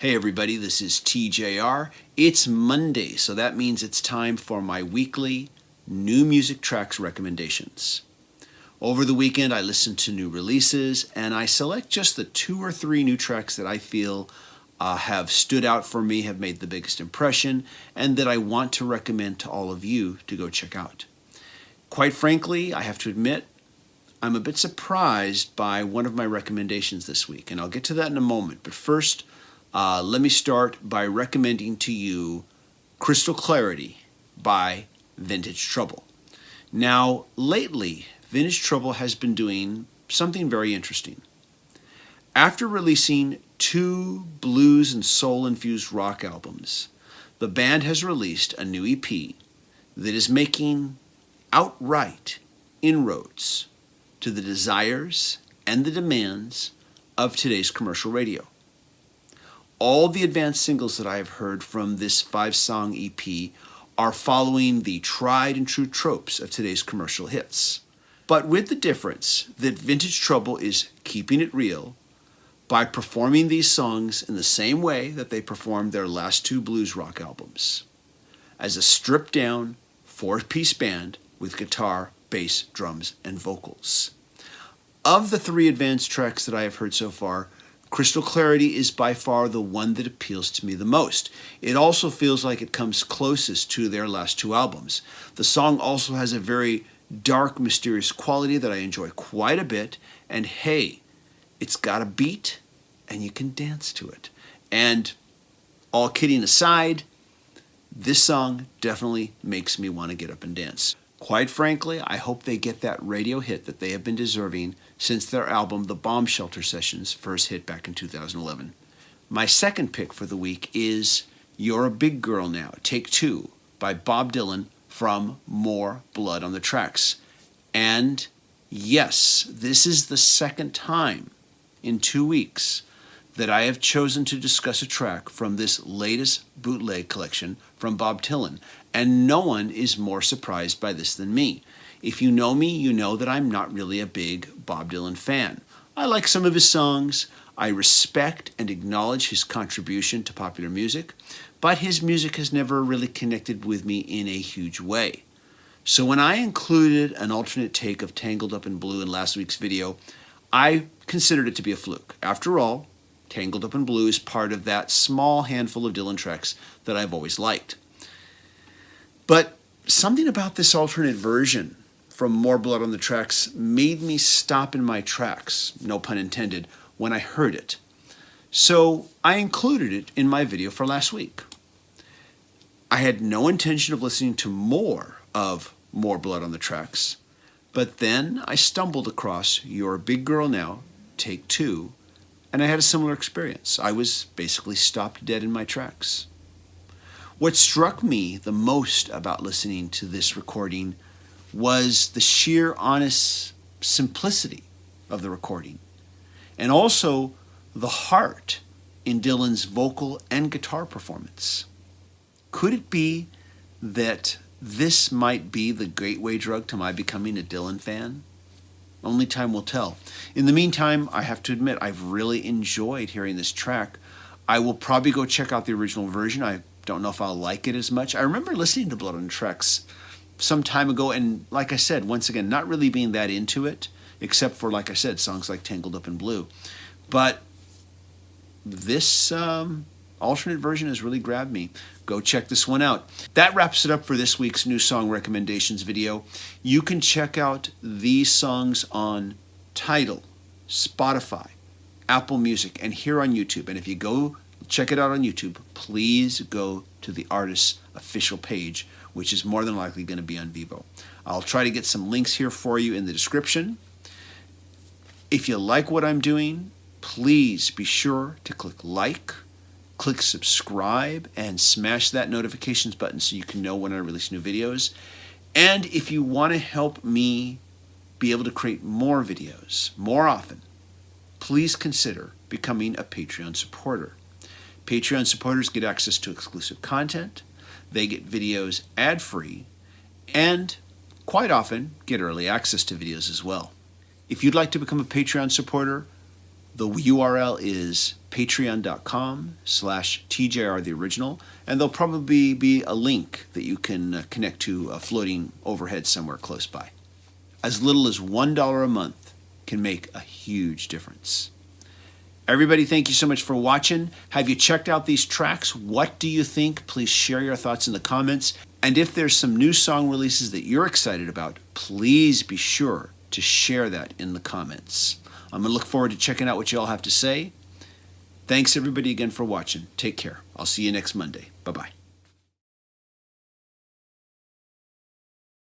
Hey everybody, this is TJR. It's Monday, so that means it's time for my weekly new music tracks recommendations. Over the weekend, I listen to new releases and I select just the 2 or 3 new tracks that I feel have stood out for me, have made the biggest impression, and that I want to recommend to all of you to go check out. Quite frankly, I have to admit, I'm a bit surprised by one of my recommendations this week, and I'll get to that in a moment. But first, let me start by recommending to you Crystal Clarity by Vintage Trouble. Now, lately, Vintage Trouble has been doing something very interesting. After releasing 2 blues and soul-infused rock albums, the band has released a new EP that is making outright inroads to the desires and the demands of today's commercial radio. All the advanced singles that I have heard from this 5-song EP are following the tried and true tropes of today's commercial hits, but with the difference that Vintage Trouble is keeping it real by performing these songs in the same way that they performed their last 2 blues rock albums, as a stripped-down 4-piece band with guitar, bass, drums, and vocals. Of the 3 advanced tracks that I have heard so far, Crystal Clarity is by far the one that appeals to me the most. It also feels like it comes closest to their last 2 albums. The song also has a very dark, mysterious quality that I enjoy quite a bit, and hey, it's got a beat and you can dance to it. And all kidding aside, this song definitely makes me want to get up and dance. Quite frankly, I hope they get that radio hit that they have been deserving since their album The Bomb Shelter Sessions first hit back in 2011. My second pick for the week is You're a Big Girl Now, Take 2 by Bob Dylan from More Blood on the Tracks. And yes, this is the second time in 2 weeks that I have chosen to discuss a track from this latest bootleg collection from Bob Dylan, and no one is more surprised by this than me. If you know me, you know that I'm not really a big Bob Dylan fan. I like some of his songs, I respect and acknowledge his contribution to popular music, but his music has never really connected with me in a huge way. So when I included an alternate take of Tangled Up in Blue in last week's video, I considered it to be a fluke. After all, Tangled Up in Blue is part of that small handful of Dylan tracks that I've always liked. But something about this alternate version from More Blood on the Tracks made me stop in my tracks, no pun intended, when I heard it. So I included it in my video for last week. I had no intention of listening to more of More Blood on the Tracks, but then I stumbled across You're a Big Girl Now, Take 2, and I had a similar experience. I was basically stopped dead in my tracks. What struck me the most about listening to this recording was the sheer honest simplicity of the recording, and also the heart in Dylan's vocal and guitar performance. Could it be that this might be the gateway drug to my becoming a Dylan fan? Only time will tell. In the meantime, I have to admit, I've really enjoyed hearing this track. I will probably go check out the original version. I don't know if I'll like it as much. I remember listening to Blood on the Tracks some time ago, and like I said, once again, not really being that into it, except for, like I said, songs like Tangled Up in Blue. But this alternate version has really grabbed me. Go check this one out. That wraps it up for this week's new song recommendations video. You can check out these songs on Tidal, Spotify, Apple Music, and here on YouTube. And if you go check it out on YouTube, please go to the artist's official page, which is more than likely going to be on Vevo. I'll try to get some links here for you in the description. If you like what I'm doing, please be sure to click like, click subscribe, and smash that notifications button so you can know when I release new videos. And if you want to help me be able to create more videos more often, please consider becoming a Patreon supporter. Patreon supporters get access to exclusive content, they get videos ad-free, and quite often get early access to videos as well. If you'd like to become a Patreon supporter, The URL is patreon.com/TJR the original, and there'll probably be a link that you can connect to a floating overhead somewhere close by. As little as $1 a month can make a huge difference. Everybody, thank you so much for watching. Have you checked out these tracks? What do you think? Please share your thoughts in the comments. And if there's some new song releases that you're excited about, please be sure to share that in the comments. I'm going to look forward to checking out what you all have to say. Thanks everybody again for watching. Take care. I'll see you next Monday. Bye-bye.